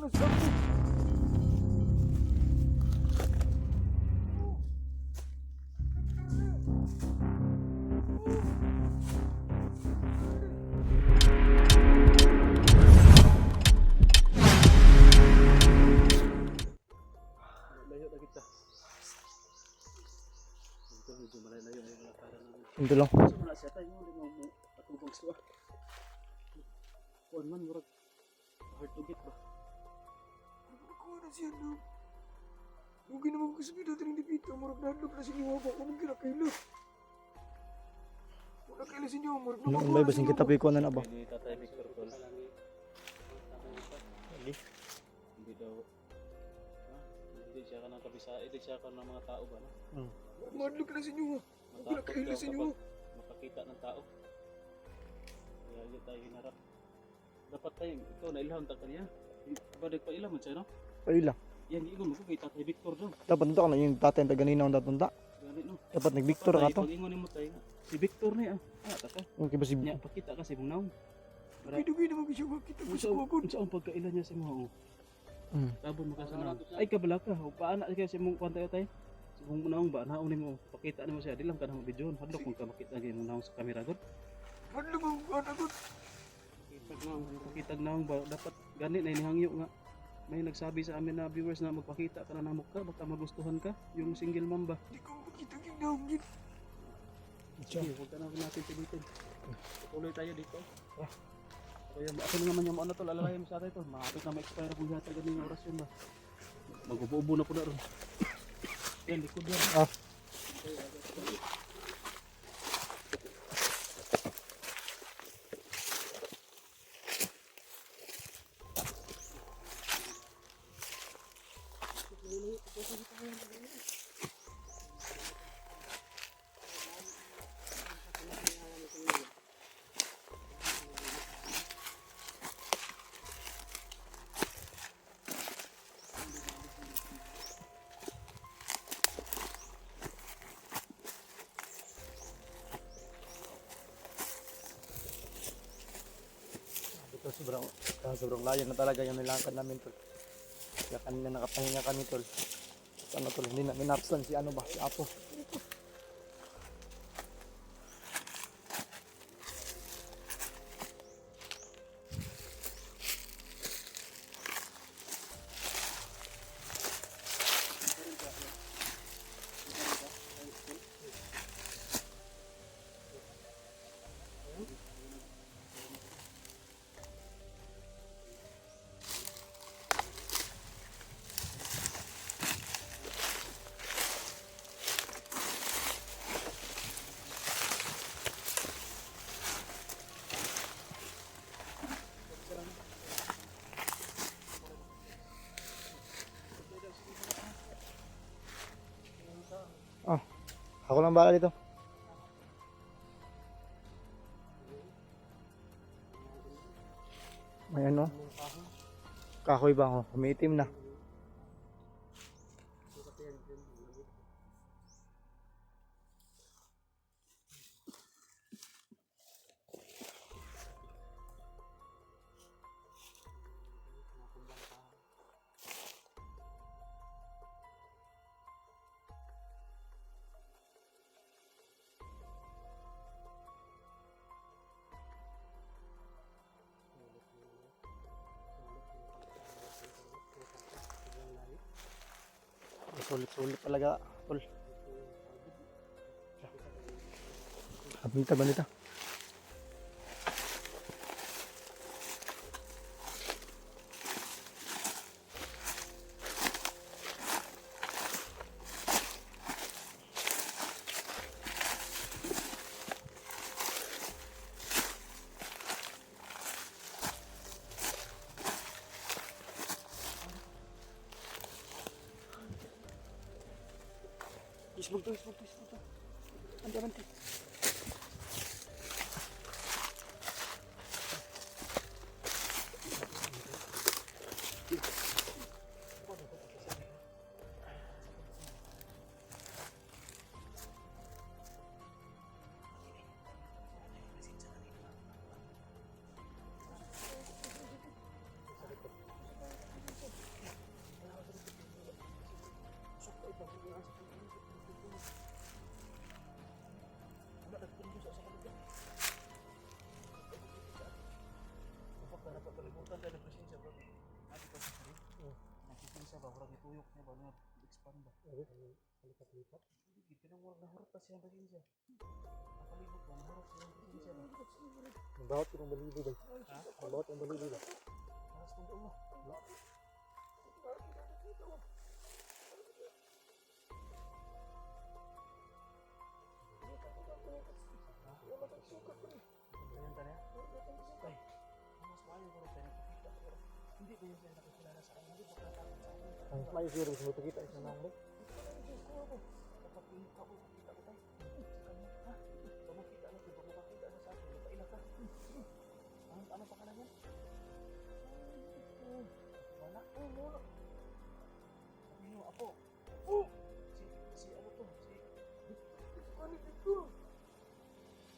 na sa ako. Layo na kita. Ito medyo malayo na yung lakaran namin. Ito lang. So wala siya tayo hindi mo atubang siya. Kuan man murag hard to get ba. Ako na siya no. Huwag naman ko sabihin natin hindi dito. Murag nadlog na sinyo ako. Anong kinakaila? Wala kaila sinyo. Murag Ano naman ba basing kita piko na ba? Hindi tatay Victor Tol. Hindi daw. Hindi siya ka ng kabisa. Hindi siya ka ng mga tao ba? Madlog na sinyo. Wala kaila sinyo. Makakita ng tao. Kaya yun tayo hinarap. Dapat tayo. Ikaw na ilahang ta kaniya. Badag pa ilang man siya no? Ay lang. Yan, ingon ko kay Tatay Victor daw. Dapat nito ka na yung tatay na ganina ang datunta. Gani no. Dapat nag-Victor ka to. Pag ingon mo tayo. Si Victor na taka. Okay ba si... Nya pakita kasi mong naong. Dugi naman ko siya makita ko sa kuwagod. Unsa ang pagkailan niya sa mga Tabon mo ka sa naong. Ay kabala ka. O paana kaya si mong kwanta tayo. Si mong naong ba naong nimo pakita nimo siya. Di lang ka na video. Hadlok mo ka makita gyud mong naong sa kamera gud. Hadlok mo ka gud. Pakita naong ba dapat gani na inihangyo nga. May nagsabi sa amin na viewers na magpakita ka na ng mukha, baka magustuhan ka, yung single mom ba? Hindi ko makita yung naungin. Sige, huwag ka na natin pilitin. Tuloy tayo dito. Kaya ako naman yung ano tol, alalay mo sa atin tol. Makapit na ma-expire kung yata ganun yung orasyon ba. Mag-ubo-ubo na po na ron. Yan, likod yan. Ito sobrang layo na talaga yung nilangkad namin tol. Kaya kanina nakapahinga kami tol. Ano tol, hindi na minapsan si ano ba, si Apo. Ako lang bala dito. May ano? Kahoy ba ako? Umiitim na. Sulit-sulit talaga, tol. Habita ba nito? Isbog to. Anti. tuyok niya ba na expand ba? Lipat-lipat. Hindi, pinangwag na harap pa siya ang siya. Nakalibot ba, naharap siya ang siya ba? Ang bawat yung balibo ba? Ha? Ang bawat yung balibo ba? Taas kong doon mo. Ganyan ka na? Ay, mas maayo ko rin tayo nakikita. Hindi ko yung siya nakikilala sa akin. Hindi ko natakot sa akin. Ang mayo siguro gusto mo ito kita isa nang ba? Kapag pinuka ko, makita ko tayo. Sa kanya, ha? Kung makita na ito, kung makakita na sa akin, magpaila ka. Ano pa ka na yan? Wala. Wala. Sabi nyo, apo. Si ano to? Ano dito?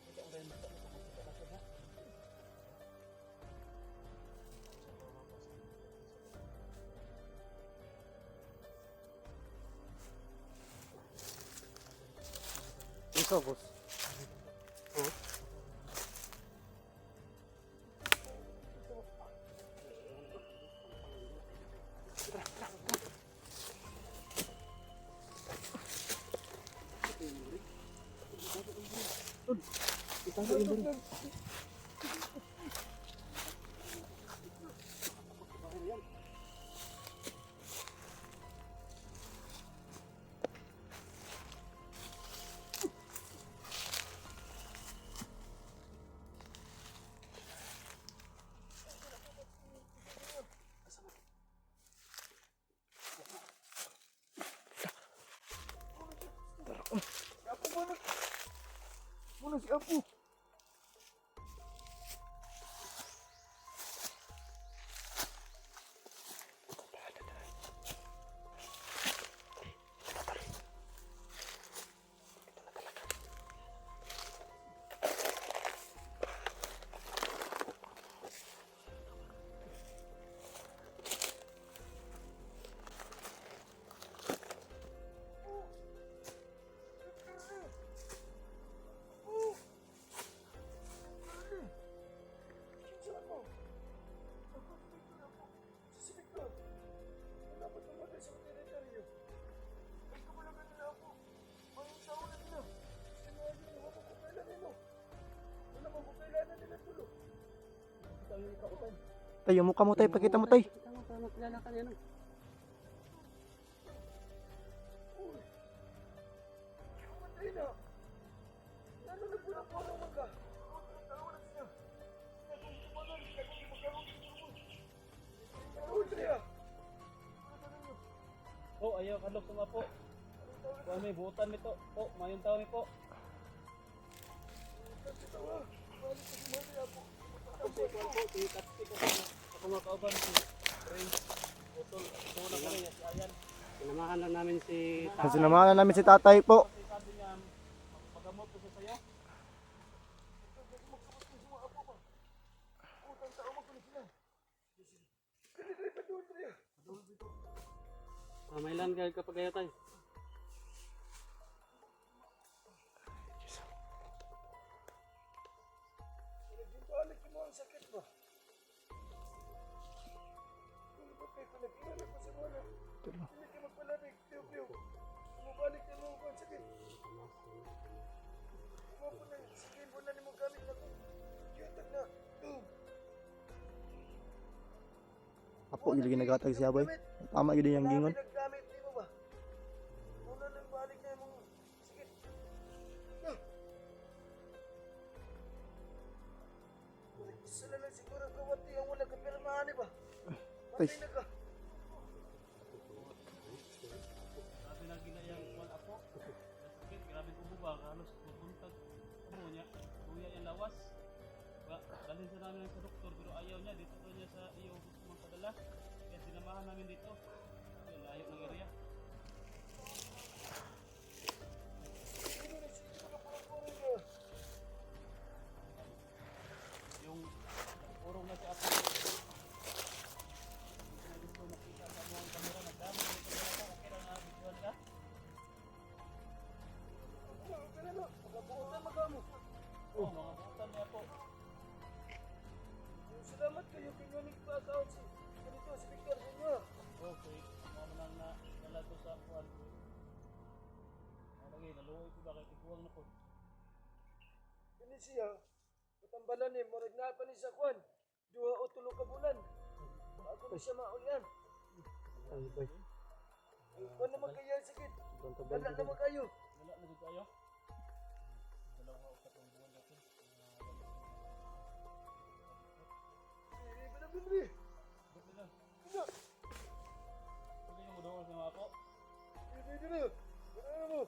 Makita ang rin mata. Makita na siya, ha? Isa boss. Itago yung bari. Mana si Apu? Tay, yung mukha mo tay, pakita mo tay. Tama, tama, kilala ka niya. Oh, ayaw kalok sama po. Kung may buutan nito. Po, mayong tao ni po. Ako mga kauban si Prince Utol. Tuna kami niya si Ayan. Sinamahan lang namin si Tatay. Sinamahan namin si tatay po. Kasi sabi niya, magamot ko siya sa'yo. May ilan ka kapag kaya tayo? Apo, yung nagatag siya boy. Tama yun yung gingon. Ay, Grabe na ginayang kuwan ako. Sakit, grabe ko buba. Halos mabuntag. Amo niya. Kuya yung lawas. Dalhin sa namin sa doktor pero ayaw niya. Dito ko niya sa iyo gusto magpadala. Kaya sinamahan namin dito. Yung layo ng area. Yung urong na si Apo. Gusto makita sa mga kamera. Nagdami yung kamera ka. Okay lang na bituan ka. Oo, mga buutan niya po. salamat kayo kay Yonik pa sa si Victor sa inyo. Okay, mga manang na lagi naluoy ko ba kay tiguang na po. Kini siya, katambalan ni, murag na pa ni sa kwan. 2 o 3 ka bulan. Ako na siya maulyan. Ay, bay. Kung naman kaya sakit, wala naman kayo. Wala na dito ayo. Dalawa o tatlong buwan natin. Eh, Binabi. Buti lang. Ina, Pwede yung mudoon sa mga po. Binabi. Ano mo?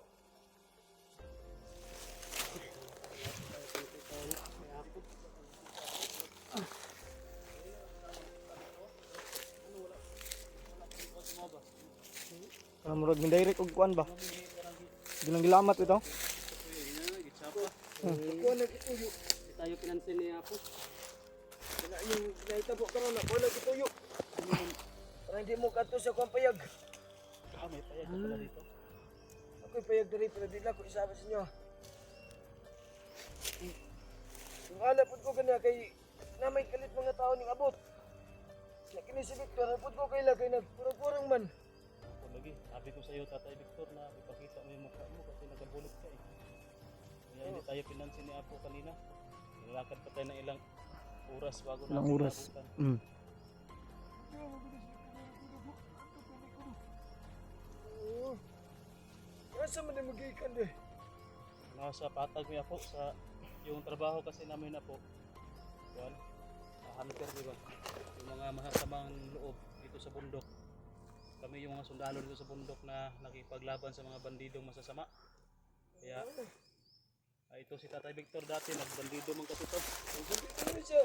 Ano murag min direct og kuan ba? Gilang gilamat ito. Kuan lagi tuyo. Tayo pinansin ni Apo. Wala yung naitabo karon na kuan lagi tuyo. Para hindi mo kadto sa kuan payag. May payag ka pala dito. Ako'y payag diri pero di lang ko isama sa inyo. Yung alap po ko kanya kay na may kalit mga tao ning abot. Na kini si Victor, apod ko kay lagay nagpurang-purang man. Ako lagi, sabi ko sa iyo Tatay Victor na ipakita mo yung mukha mo kasi nagabulot ka eh. Kaya hindi tayo pinansin ni Apo kanina. Nilakad pa tayo ng ilang oras bago natin naabutan. Asa man na magikan de? Nasa patag mo Apo sa yung trabaho kasi namin na po. Yan. Hunter di ba? Yung mga masasamang loob dito sa bundok. Kami yung mga sundalo dito sa bundok na nakipaglaban sa mga bandidong masasama. Kaya ito si Tatay Victor dati nagbandido man kasi to. Ano siya?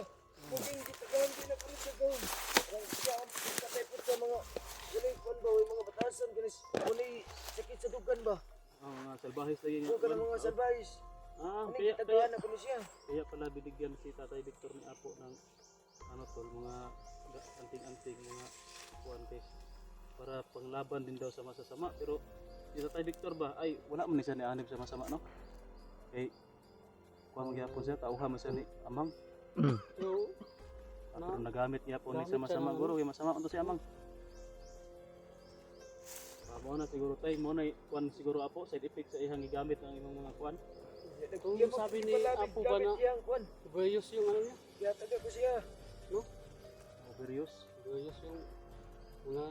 Maging kitagahan din ako rin sa gawin. Parang siya ang pagkatipot sa mga galing kuan ba, yung mga batasan, galing kulay sakit sa dugan ba? Mga salbahis lagi Yung ka ng mga salbayis. Ano kaya kitagahan ako ni siya? kaya pala binigyan si Tatay Victor ni Apo ng ano tol, mga anting-anting, mga kuwantes para panglaban din daw sa masasama. Pero si Tatay Victor ba ay wala man ni siya ni anib sa masama no? Kay kuwan magyapon siya, tauhan man siya ni Amang. So, Pero nagamit niya po ni sa masama guro, kay masama unto si Amang. Mo na siguro tay mo na kuan siguro Apo side effect sa ihang gigamit ang imong mga kuan. Kung sabi ni Apo ba na Various yung ano niya? Kaya taga ko siya. Overuse. Various yung mga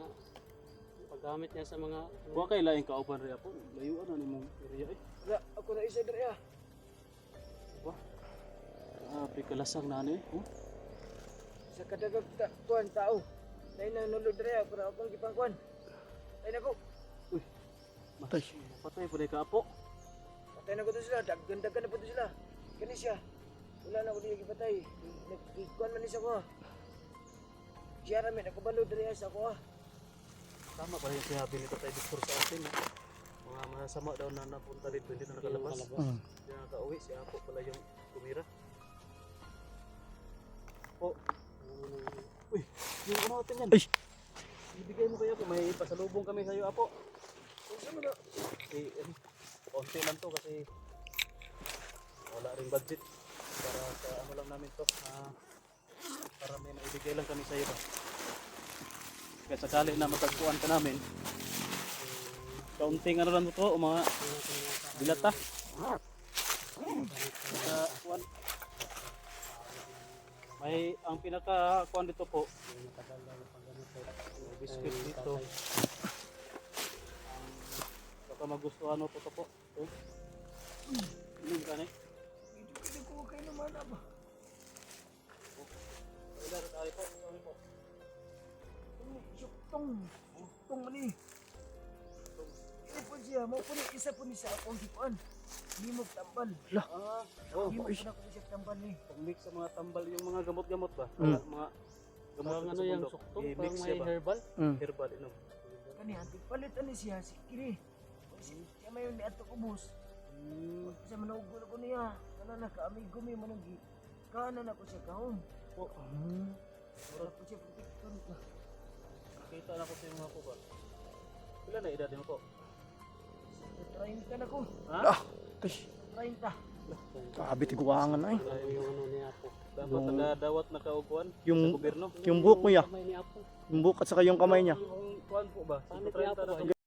paggamit niya sa mga Wa kay laing kauban ri Apo, layuan na nimong area eh. Wala, ako na isa diri ah. Ba? Pikalasang na ni. Sa kadagag tuan tao. Dahil na nulod diri ah, para akong gipangkuan. Ay nako, Matay. Patay po ka Apo. patay na ko to sila, daggan-daggan na po to sila. Kani siya. Wala na ko di gipatay. Nagkuan man ni sa ko. Siya ra ako balo diri sa ko ah. Tama ba yung sinabi ni Tatay Victor sa atin? Mga masama daw na napunta dito, hindi na nakalabas. Hindi na nakauwi, si Apo pala yung tumira. Oh. Uy, yung ano natin yan? Ibigay mo kaya po, may pasalubong kami sa iyo Apo. Unsa man na? Konti lang to kasi wala ring budget para sa ano lang namin to. Para may maibigay lang kami sa iyo ba. Kaya sakali na matagpuan ka namin, kaunting ano lang to, o mga bilata. Kuan. May ang pinaka kuan dito po. Biscuit dito. Baka magustuhan mo po to po. Inom ka na eh. Hindi ko kay naman ba. Ilan tayo po. Sorry po. Tong mani. Ini po siya, mau po ni isa po ni sa akong hipuan. Hindi mo tambal. Oh, Hindi mo na ko siya tambal ni. pag-mix sa mga tambal yung mga gamot-gamot ba? Mga gamot parang sa ano yung bundok. suktong, I-mix parang siya may ba? herbal. Herbal inom. Kani antik palit ani siya si kini. Siya may ni ato kubos. Sa manugol ko niya. Kana na ka amigo mi managi. Kana na ko siya kaon. Wala ko siya protekton ko. Kita na ko sa mga po ba? Pila na edad mo po? 30 na ko. Ha? 30. Grabe tiguangan na eh. Yung ano ni Apo. Dapat nadawat na kaupuan sa Yung gobyerno. yung buhok mo ya. Kamay ni Apo. Yung buhok at saka yung kamay niya. Yung kuan po ba? Paano 30 na kaya po? to.